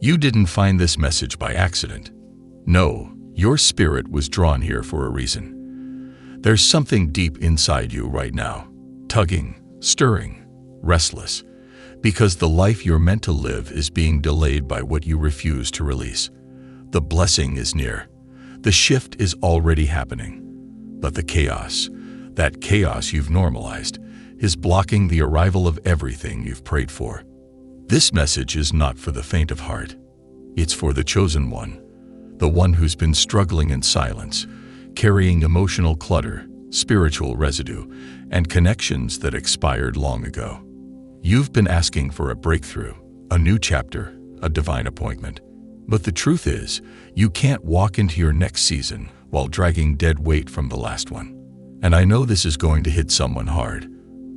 You didn't find this message by accident. No, your spirit was drawn here for a reason. There's something deep inside you right now, tugging, stirring, restless, because the life you're meant to live is being delayed by what you refuse to release. The blessing is near. The shift is already happening. But the chaos, that chaos you've normalized, is blocking the arrival of everything you've prayed for. This message is not for the faint of heart. It's for the chosen one, the one who's been struggling in silence, carrying emotional clutter, spiritual residue, and connections that expired long ago. You've been asking for a breakthrough, a new chapter, a divine appointment. But the truth is, you can't walk into your next season while dragging dead weight from the last one. And I know this is going to hit someone hard,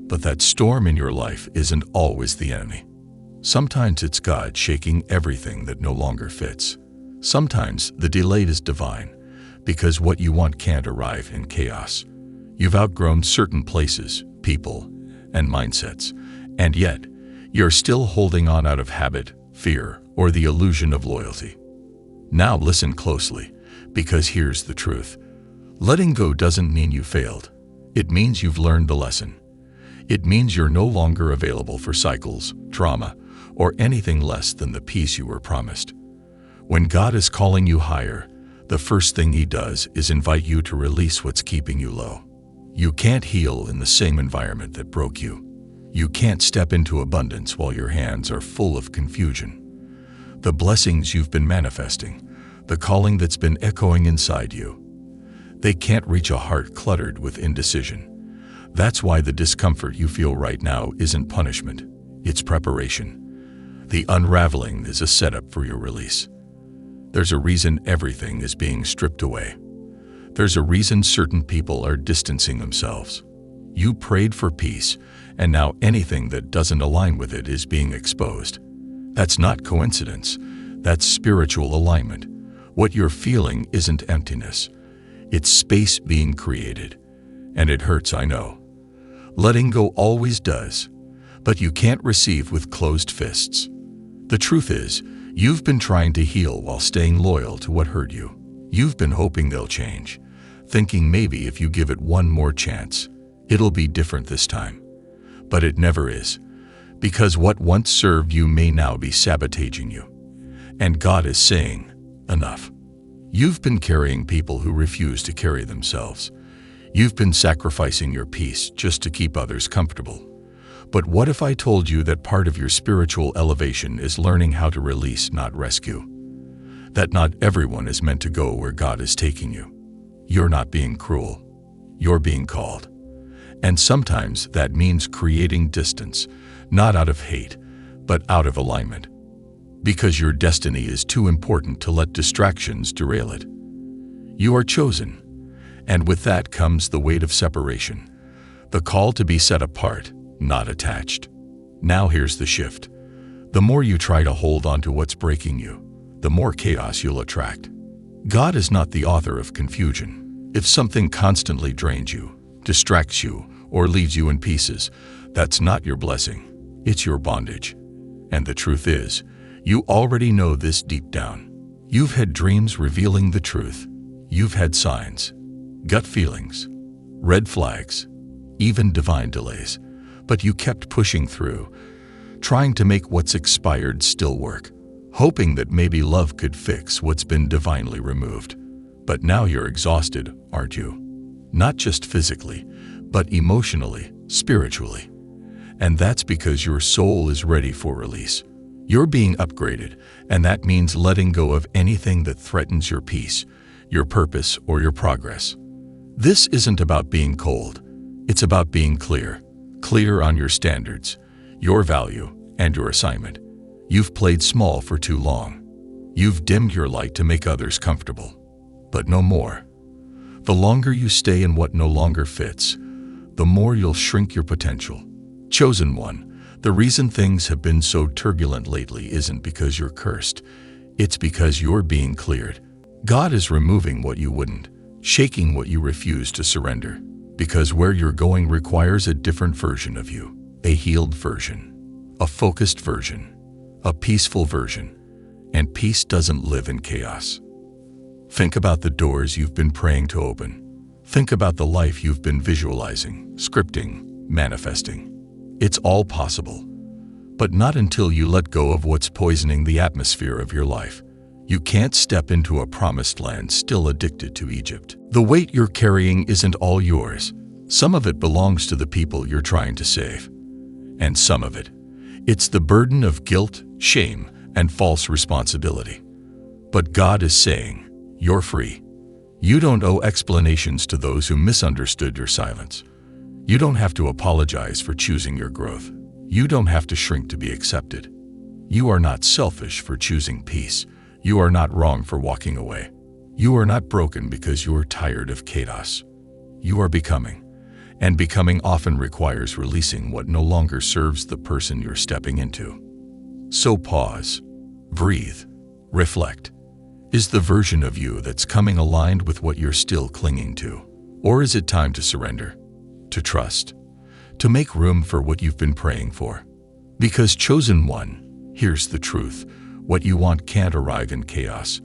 but that storm in your life isn't always the enemy. Sometimes it's God shaking everything that no longer fits. Sometimes the delay is divine, because what you want can't arrive in chaos. You've outgrown certain places, people, and mindsets, and yet you're still holding on out of habit, fear, or the illusion of loyalty. Now listen closely, because here's the truth. Letting go doesn't mean you failed. It means you've learned the lesson. It means you're no longer available for cycles, drama, or anything less than the peace you were promised. When God is calling you higher, the first thing He does is invite you to release what's keeping you low. You can't heal in the same environment that broke you. You can't step into abundance while your hands are full of confusion. The blessings you've been manifesting, the calling that's been echoing inside you, they can't reach a heart cluttered with indecision. That's why the discomfort you feel right now isn't punishment, it's preparation. The unraveling is a setup for your release. There's a reason everything is being stripped away. There's a reason certain people are distancing themselves. You prayed for peace, and now anything that doesn't align with it is being exposed. That's not coincidence. That's spiritual alignment. What you're feeling isn't emptiness. It's space being created. And it hurts, I know. Letting go always does. But you can't receive with closed fists. The truth is, you've been trying to heal while staying loyal to what hurt you. You've been hoping they'll change, thinking maybe if you give it one more chance, it'll be different this time. But it never is, because what once served you may now be sabotaging you. And God is saying, enough. You've been carrying people who refuse to carry themselves. You've been sacrificing your peace just to keep others comfortable. But what if I told you that part of your spiritual elevation is learning how to release, not rescue? That not everyone is meant to go where God is taking you. You're not being cruel. You're being called. And sometimes that means creating distance, not out of hate, but out of alignment. Because your destiny is too important to let distractions derail it. You are chosen, and with that comes the weight of separation, the call to be set apart, not attached. Now here's the shift. The more you try to hold on to what's breaking you, the more chaos you'll attract. God is not the author of confusion. If something constantly drains you, distracts you, or leaves you in pieces, that's not your blessing, it's your bondage. And the truth is, you already know this deep down. You've had dreams revealing the truth. You've had signs, gut feelings, red flags, even divine delays. But you kept pushing through, trying to make what's expired still work, hoping that maybe love could fix what's been divinely removed. But now you're exhausted, aren't you? Not just physically, but emotionally, spiritually. And that's because your soul is ready for release. You're being upgraded, and that means letting go of anything that threatens your peace, your purpose, or your progress. This isn't about being cold. It's about being clear. Clear on your standards, your value, and your assignment. You've played small for too long. You've dimmed your light to make others comfortable. But no more. The longer you stay in what no longer fits, the more you'll shrink your potential. Chosen one, the reason things have been so turbulent lately isn't because you're cursed. It's because you're being cleared. God is removing what you wouldn't, shaking what you refuse to surrender. Because where you're going requires a different version of you, a healed version, a focused version, a peaceful version. And peace doesn't live in chaos. Think about the doors you've been praying to open. Think about the life you've been visualizing, scripting, manifesting. It's all possible. But not until you let go of what's poisoning the atmosphere of your life. You can't step into a promised land still addicted to Egypt. The weight you're carrying isn't all yours. Some of it belongs to the people you're trying to save. And some of it, it's the burden of guilt, shame, and false responsibility. But God is saying, you're free. You don't owe explanations to those who misunderstood your silence. You don't have to apologize for choosing your growth. You don't have to shrink to be accepted. You are not selfish for choosing peace. You are not wrong for walking away. You are not broken because you are tired of chaos. You are becoming. And becoming often requires releasing what no longer serves the person you're stepping into. So pause, breathe, reflect. Is the version of you that's coming aligned with what you're still clinging to? Or is it time to surrender, to trust, to make room for what you've been praying for? Because chosen one, here's the truth. What you want can't arrive in chaos.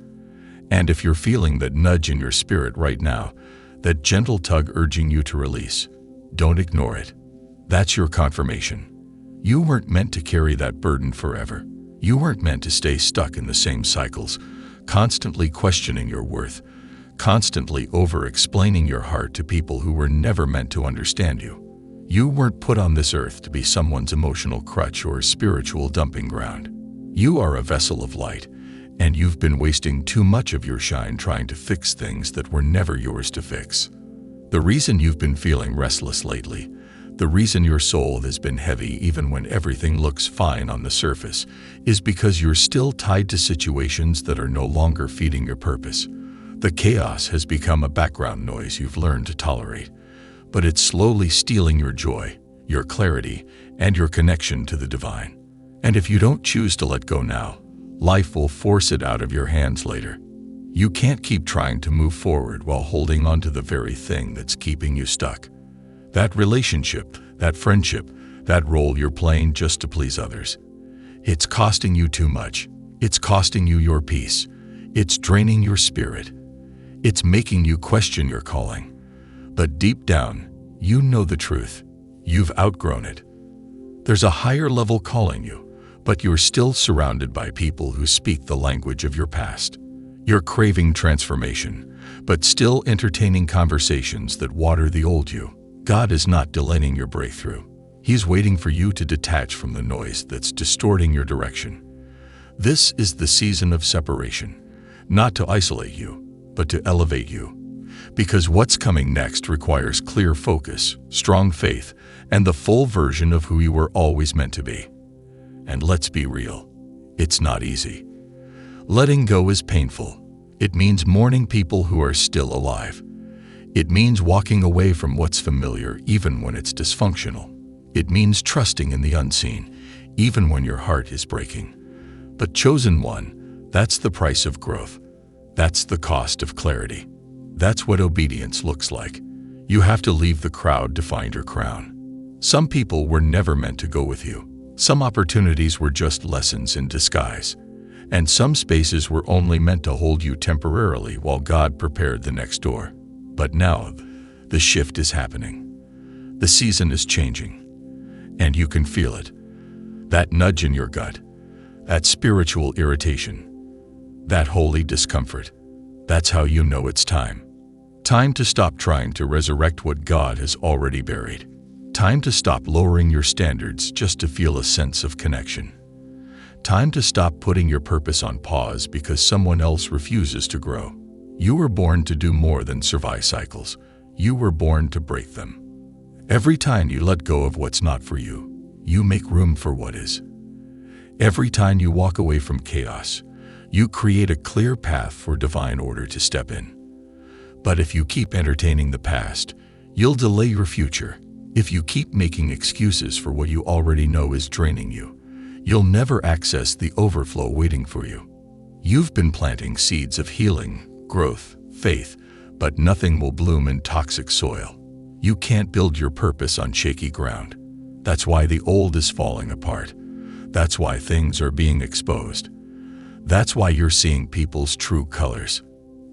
And if you're feeling that nudge in your spirit right now, that gentle tug urging you to release, don't ignore it. That's your confirmation. You weren't meant to carry that burden forever. You weren't meant to stay stuck in the same cycles, constantly questioning your worth, constantly over-explaining your heart to people who were never meant to understand you. You weren't put on this earth to be someone's emotional crutch or spiritual dumping ground. You are a vessel of light, and you've been wasting too much of your shine trying to fix things that were never yours to fix. The reason you've been feeling restless lately, the reason your soul has been heavy even when everything looks fine on the surface, is because you're still tied to situations that are no longer feeding your purpose. The chaos has become a background noise you've learned to tolerate, but it's slowly stealing your joy, your clarity, and your connection to the divine. And if you don't choose to let go now, life will force it out of your hands later. You can't keep trying to move forward while holding on to the very thing that's keeping you stuck. That relationship, that friendship, that role you're playing just to please others. It's costing you too much. It's costing you your peace. It's draining your spirit. It's making you question your calling. But deep down, you know the truth. You've outgrown it. There's a higher level calling you, but you're still surrounded by people who speak the language of your past. You're craving transformation, but still entertaining conversations that water the old you. God is not delaying your breakthrough. He's waiting for you to detach from the noise that's distorting your direction. This is the season of separation, not to isolate you, but to elevate you. Because what's coming next requires clear focus, strong faith, and the full version of who you were always meant to be. And let's be real, it's not easy. Letting go is painful. It means mourning people who are still alive. It means walking away from what's familiar even when it's dysfunctional. It means trusting in the unseen, even when your heart is breaking. But chosen one, that's the price of growth. That's the cost of clarity. That's what obedience looks like. You have to leave the crowd to find your crown. Some people were never meant to go with you. Some opportunities were just lessons in disguise. And some spaces were only meant to hold you temporarily while God prepared the next door. But now, the shift is happening. The season is changing. And you can feel it. That nudge in your gut, that spiritual irritation, that holy discomfort. That's how you know it's time. Time to stop trying to resurrect what God has already buried. Time to stop lowering your standards just to feel a sense of connection. Time to stop putting your purpose on pause because someone else refuses to grow. You were born to do more than survive cycles. You were born to break them. Every time you let go of what's not for you, you make room for what is. Every time you walk away from chaos, you create a clear path for divine order to step in. But if you keep entertaining the past, you'll delay your future. If you keep making excuses for what you already know is draining you, you'll never access the overflow waiting for you. You've been planting seeds of healing, growth, faith, but nothing will bloom in toxic soil. You can't build your purpose on shaky ground. That's why the old is falling apart. That's why things are being exposed. That's why you're seeing people's true colors.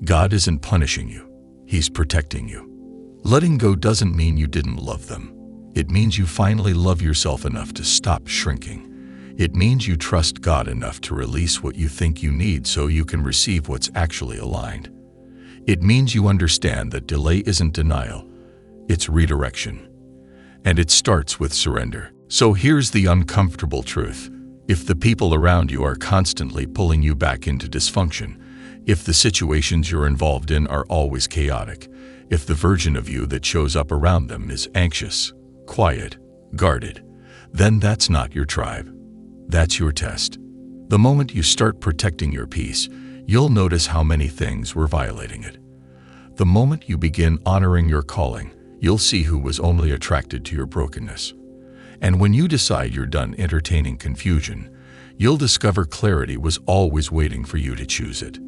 God isn't punishing you. He's protecting you. Letting go doesn't mean you didn't love them. It means you finally love yourself enough to stop shrinking. It means you trust God enough to release what you think you need so you can receive what's actually aligned. It means you understand that delay isn't denial, it's redirection. And it starts with surrender. So here's the uncomfortable truth. If the people around you are constantly pulling you back into dysfunction, if the situations you're involved in are always chaotic, if the version of you that shows up around them is anxious, quiet, guarded, then that's not your tribe. That's your test. The moment you start protecting your peace, you'll notice how many things were violating it. The moment you begin honoring your calling, you'll see who was only attracted to your brokenness. And when you decide you're done entertaining confusion, you'll discover clarity was always waiting for you to choose it.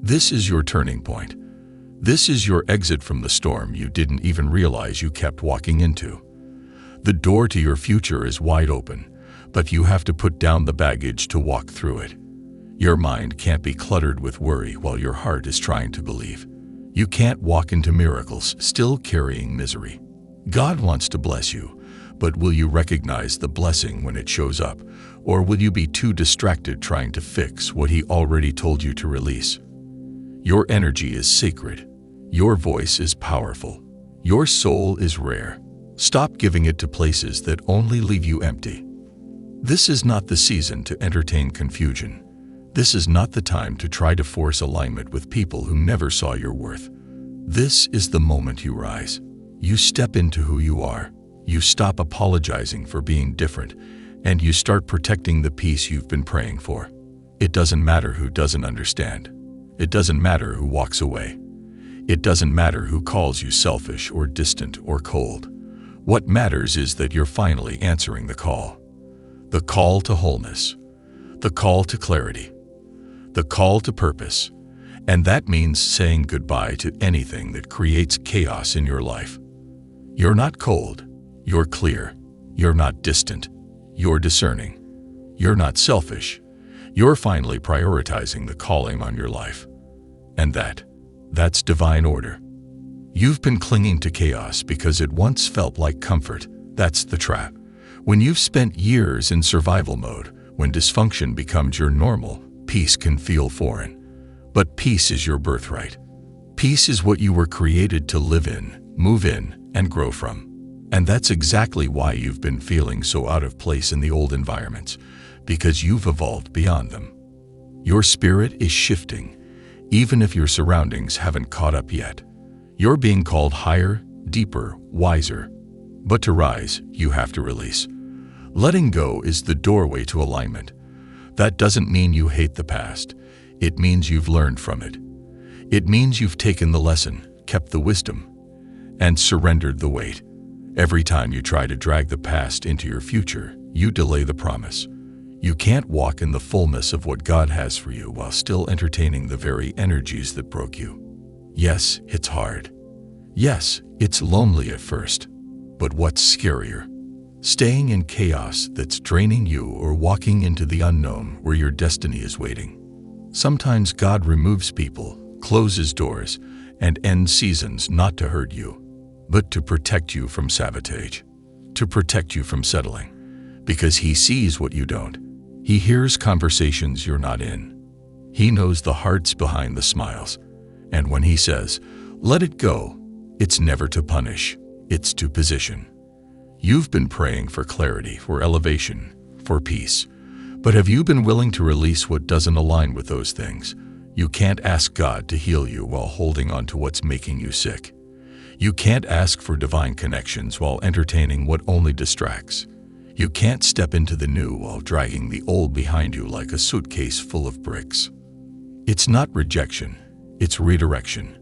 This is your turning point. This is your exit from the storm you didn't even realize you kept walking into. The door to your future is wide open, but you have to put down the baggage to walk through it. Your mind can't be cluttered with worry while your heart is trying to believe. You can't walk into miracles still carrying misery. God wants to bless you, but will you recognize the blessing when it shows up, or will you be too distracted trying to fix what He already told you to release? Your energy is sacred. Your voice is powerful. Your soul is rare. Stop giving it to places that only leave you empty. This is not the season to entertain confusion. This is not the time to try to force alignment with people who never saw your worth. This is the moment you rise. You step into who you are. You stop apologizing for being different, and you start protecting the peace you've been praying for. It doesn't matter who doesn't understand. It doesn't matter who walks away. It doesn't matter who calls you selfish or distant or cold. What matters is that you're finally answering the call. The call to wholeness. The call to clarity. The call to purpose. And that means saying goodbye to anything that creates chaos in your life. You're not cold. You're clear. You're not distant. You're discerning. You're not selfish. You're finally prioritizing the calling on your life. And that's divine order. You've been clinging to chaos because it once felt like comfort. That's the trap. When you've spent years in survival mode, when dysfunction becomes your normal, peace can feel foreign. But peace is your birthright. Peace is what you were created to live in, move in, and grow from. And that's exactly why you've been feeling so out of place in the old environments, because you've evolved beyond them. Your spirit is shifting, even if your surroundings haven't caught up yet. You're being called higher, deeper, wiser. But to rise, you have to release. Letting go is the doorway to alignment. That doesn't mean you hate the past. It means you've learned from it. It means you've taken the lesson, kept the wisdom, and surrendered the weight. Every time you try to drag the past into your future, you delay the promise. You can't walk in the fullness of what God has for you while still entertaining the very energies that broke you. Yes, it's hard. Yes, it's lonely at first. But what's scarier? Staying in chaos that's draining you, or walking into the unknown where your destiny is waiting. Sometimes God removes people, closes doors, and ends seasons not to hurt you, but to protect you from sabotage, to protect you from settling. Because He sees what you don't. He hears conversations you're not in. He knows the hearts behind the smiles. And when He says, "Let it go," it's never to punish, it's to position. You've been praying for clarity, for elevation, for peace. But have you been willing to release what doesn't align with those things? You can't ask God to heal you while holding on to what's making you sick. You can't ask for divine connections while entertaining what only distracts. You can't step into the new while dragging the old behind you like a suitcase full of bricks. It's not rejection, it's redirection.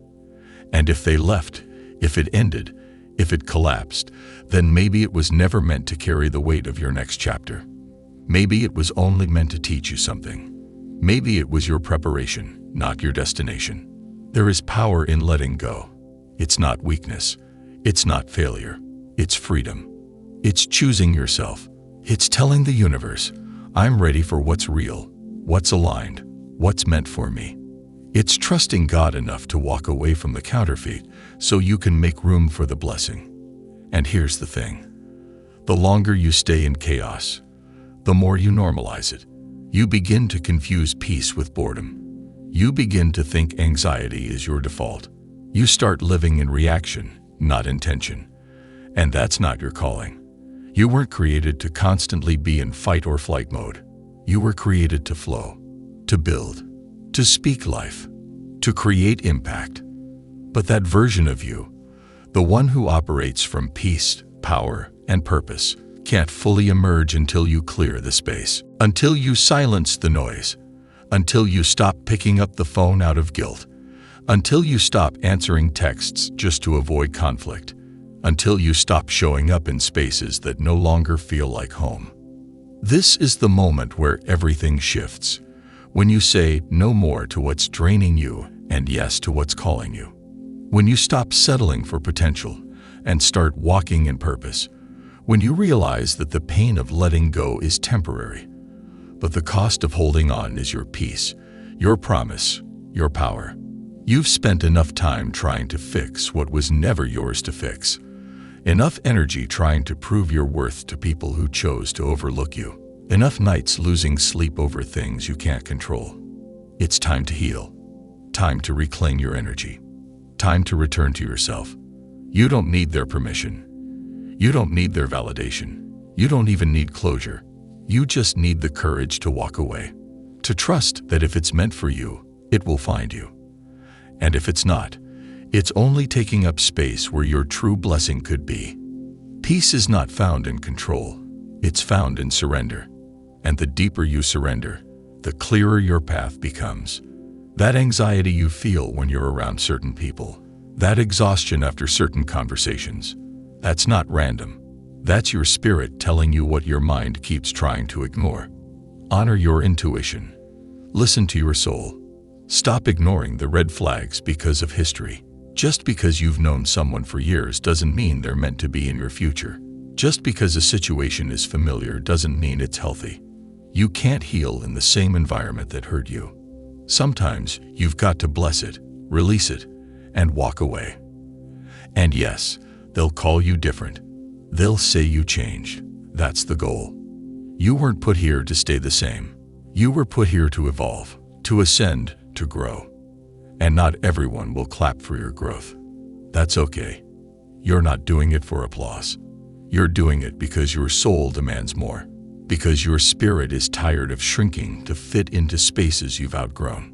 And if they left, if it ended, if it collapsed, then maybe it was never meant to carry the weight of your next chapter. Maybe it was only meant to teach you something. Maybe it was your preparation, not your destination. There is power in letting go. It's not weakness. It's not failure. It's freedom. It's choosing yourself. It's telling the universe, "I'm ready for what's real, what's aligned, What's meant for me? It's trusting God enough to walk away from the counterfeit so you can make room for the blessing. And here's the thing. The longer you stay in chaos, the more you normalize it. You begin to confuse peace with boredom. You begin to think anxiety is your default. You start living in reaction, not intention. And that's not your calling. You weren't created to constantly be in fight or flight mode. You were created to flow, to build, to speak life, to create impact. But that version of you, the one who operates from peace, power, and purpose, can't fully emerge until you clear the space, until you silence the noise, until you stop picking up the phone out of guilt, until you stop answering texts just to avoid conflict, until you stop showing up in spaces that no longer feel like home. This is the moment where everything shifts, when you say no more to what's draining you and yes to what's calling you. When you stop settling for potential and start walking in purpose. When you realize that the pain of letting go is temporary, but the cost of holding on is your peace, your promise, your power. You've spent enough time trying to fix what was never yours to fix. Enough energy trying to prove your worth to people who chose to overlook you. Enough nights losing sleep over things you can't control. It's time to heal. Time to reclaim your energy. Time to return to yourself. You don't need their permission. You don't need their validation. You don't even need closure. You just need the courage to walk away. To trust that if it's meant for you, it will find you. And if it's not, it's only taking up space where your true blessing could be. Peace is not found in control. It's found in surrender. And the deeper you surrender, the clearer your path becomes. That anxiety you feel when you're around certain people, that exhaustion after certain conversations, that's not random. That's your spirit telling you what your mind keeps trying to ignore. Honor your intuition. Listen to your soul. Stop ignoring the red flags because of history. Just because you've known someone for years doesn't mean they're meant to be in your future. Just because a situation is familiar doesn't mean it's healthy. You can't heal in the same environment that hurt you. Sometimes you've got to bless it, release it, and walk away. And yes, they'll call you different. They'll say you changed. That's the goal. You weren't put here to stay the same. You were put here to evolve, to ascend, to grow. And not everyone will clap for your growth. That's okay. You're not doing it for applause. You're doing it because your soul demands more. Because your spirit is tired of shrinking to fit into spaces you've outgrown.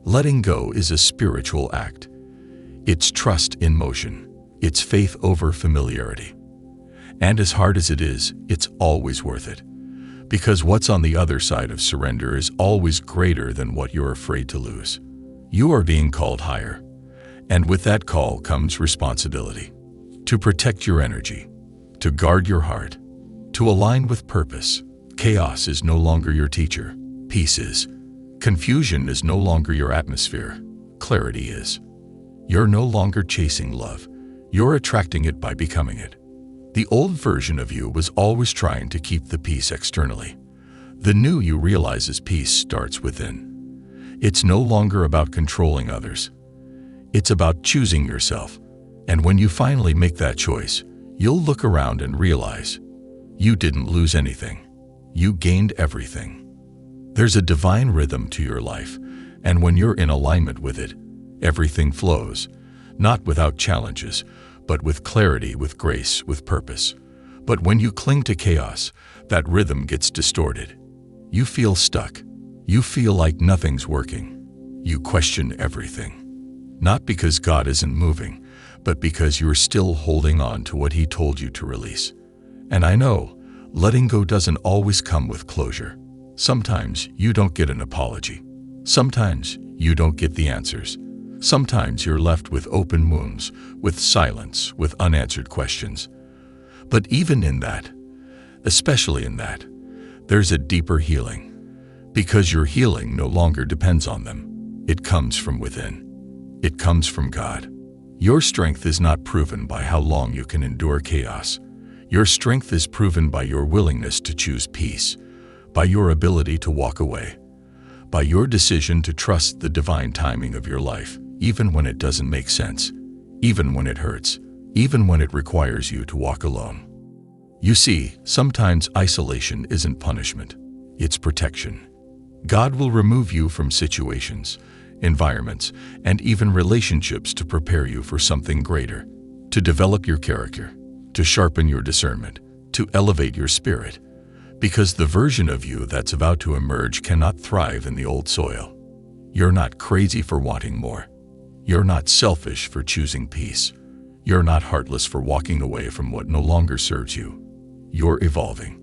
Letting go is a spiritual act. It's trust in motion. It's faith over familiarity. And as hard as it is, it's always worth it. Because what's on the other side of surrender is always greater than what you're afraid to lose. You are being called higher. And with that call comes responsibility. To protect your energy. To guard your heart. To align with purpose. Chaos is no longer your teacher. Peace is. Confusion is no longer your atmosphere. Clarity is. You're no longer chasing love. You're attracting it by becoming it. The old version of you was always trying to keep the peace externally. The new you realizes peace starts within. It's no longer about controlling others. It's about choosing yourself. And when you finally make that choice, you'll look around and realize you didn't lose anything. You gained everything. There's a divine rhythm to your life, and when you're in alignment with it, everything flows, not without challenges, but with clarity, with grace, with purpose. But when you cling to chaos, that rhythm gets distorted. You feel stuck. You feel like nothing's working. You question everything. Not because God isn't moving, but because you're still holding on to what He told you to release. And I know, letting go doesn't always come with closure. Sometimes you don't get an apology. Sometimes you don't get the answers. Sometimes you're left with open wounds, with silence, with unanswered questions. But even in that, especially in that, there's a deeper healing. Because your healing no longer depends on them. It comes from within. It comes from God. Your strength is not proven by how long you can endure chaos. Your strength is proven by your willingness to choose peace, by your ability to walk away, by your decision to trust the divine timing of your life, even when it doesn't make sense, even when it hurts, even when it requires you to walk alone. You see, sometimes isolation isn't punishment, it's protection. God will remove you from situations, environments, and even relationships to prepare you for something greater, to develop your character, to sharpen your discernment, to elevate your spirit, because the version of you that's about to emerge cannot thrive in the old soil. You're not crazy for wanting more. You're not selfish for choosing peace. You're not heartless for walking away from what no longer serves you. You're evolving.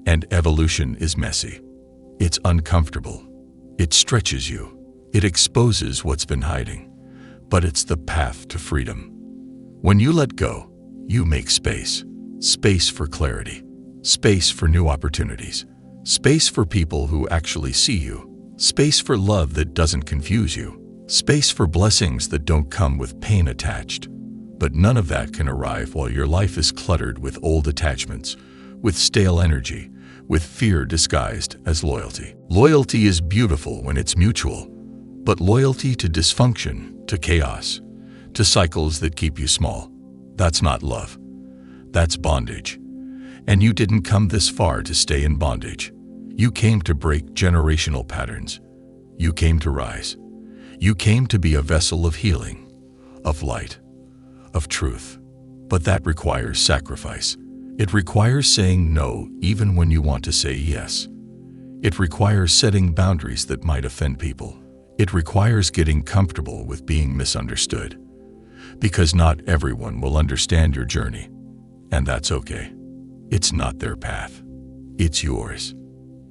And evolution is messy. It's uncomfortable. It stretches you. It exposes what's been hiding. But it's the path to freedom. When you let go, you make space. Space for clarity. Space for new opportunities. Space for people who actually see you. Space for love that doesn't confuse you. Space for blessings that don't come with pain attached. But none of that can arrive while your life is cluttered with old attachments, with stale energy, with fear disguised as loyalty. Loyalty is beautiful when it's mutual, but loyalty to dysfunction, to chaos, to cycles that keep you small, that's not love. That's bondage. And you didn't come this far to stay in bondage. You came to break generational patterns. You came to rise. You came to be a vessel of healing, of light, of truth. But that requires sacrifice. It requires saying no even when you want to say yes. It requires setting boundaries that might offend people. It requires getting comfortable with being misunderstood. Because not everyone will understand your journey. And that's okay. It's not their path. It's yours.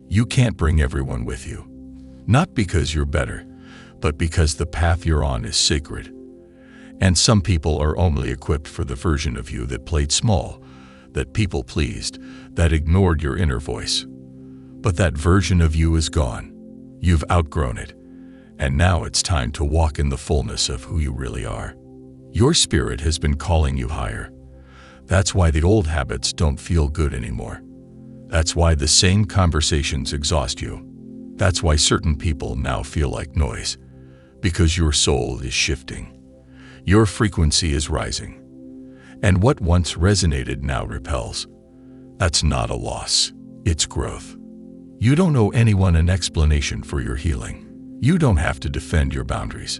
You can't bring everyone with you. Not because you're better, but because the path you're on is sacred. And some people are only equipped for the version of you that played small, that people pleased, that ignored your inner voice. But that version of you is gone. You've outgrown it. And now it's time to walk in the fullness of who you really are. Your spirit has been calling you higher. That's why the old habits don't feel good anymore. That's why the same conversations exhaust you. That's why certain people now feel like noise. Because your soul is shifting. Your frequency is rising. And what once resonated now repels. That's not a loss. It's growth. You don't owe anyone an explanation for your healing. You don't have to defend your boundaries.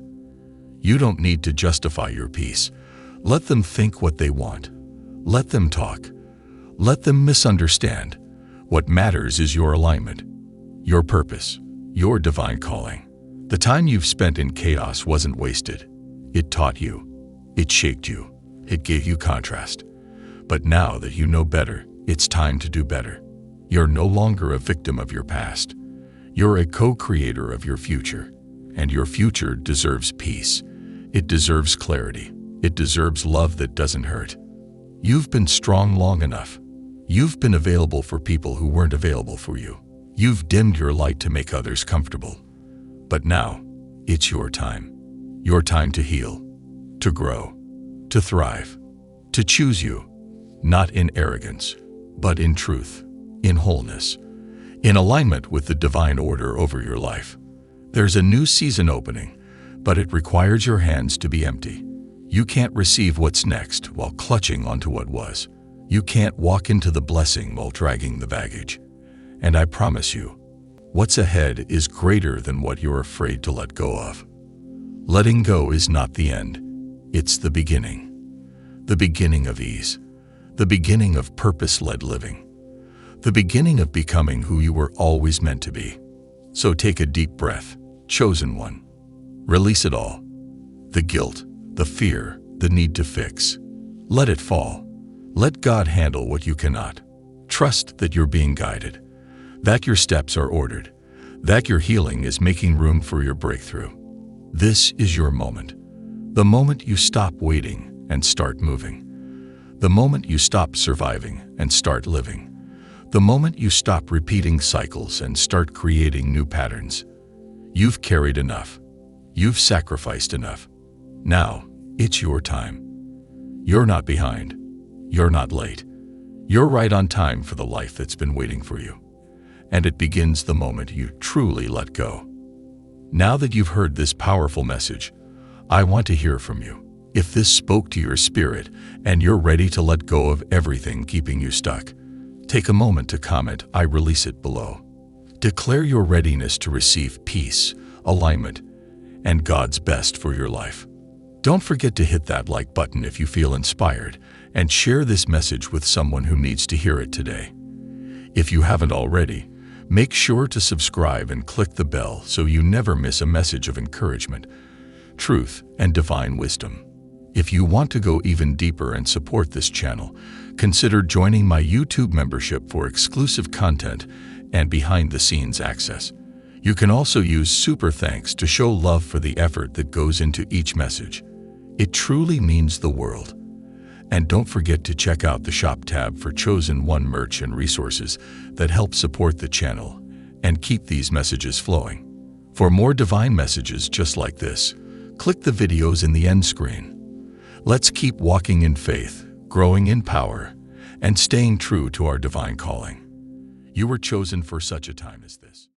You don't need to justify your peace. Let them think what they want. Let them talk. Let them misunderstand. What matters is your alignment, your purpose, your divine calling. The time you've spent in chaos wasn't wasted. It taught you. It shaped you. It gave you contrast. But now that you know better, it's time to do better. You're no longer a victim of your past. You're a co-creator of your future. And your future deserves peace. It deserves clarity. It deserves love that doesn't hurt. You've been strong long enough. You've been available for people who weren't available for you. You've dimmed your light to make others comfortable. But now, it's your time. Your time to heal, to grow, to thrive, to choose you, not in arrogance, but in truth, in wholeness, in alignment with the divine order over your life. There's a new season opening, but it requires your hands to be empty. You can't receive what's next while clutching onto what was. You can't walk into the blessing while dragging the baggage. And I promise you, what's ahead is greater than what you're afraid to let go of. Letting go is not the end. It's the beginning. The beginning of ease. The beginning of purpose-led living. The beginning of becoming who you were always meant to be. So take a deep breath, chosen one. Release it all. The guilt, the fear, the need to fix. Let it fall. Let God handle what you cannot. Trust that you're being guided, that your steps are ordered, that your healing is making room for your breakthrough. This is your moment. The moment you stop waiting and start moving. The moment you stop surviving and start living. The moment you stop repeating cycles and start creating new patterns. You've carried enough. You've sacrificed enough. Now, it's your time. You're not behind. You're not late. You're right on time for the life that's been waiting for you. And it begins the moment you truly let go. Now that you've heard this powerful message, I want to hear from you. If this spoke to your spirit and you're ready to let go of everything keeping you stuck, take a moment to comment "I release it" below. Declare your readiness to receive peace, alignment, and God's best for your life. Don't forget to hit that like button if you feel inspired, and share this message with someone who needs to hear it today. If you haven't already, make sure to subscribe and click the bell so you never miss a message of encouragement, truth, and divine wisdom. If you want to go even deeper and support this channel, consider joining my YouTube membership for exclusive content and behind-the-scenes access. You can also use super thanks to show love for the effort that goes into each message. It truly means the world. And don't forget to check out the shop tab for chosen one merch and resources that help support the channel and keep these messages flowing. For more divine messages just like this, click the videos in the end screen. Let's keep walking in faith, growing in power, and staying true to our divine calling. You were chosen for such a time as this.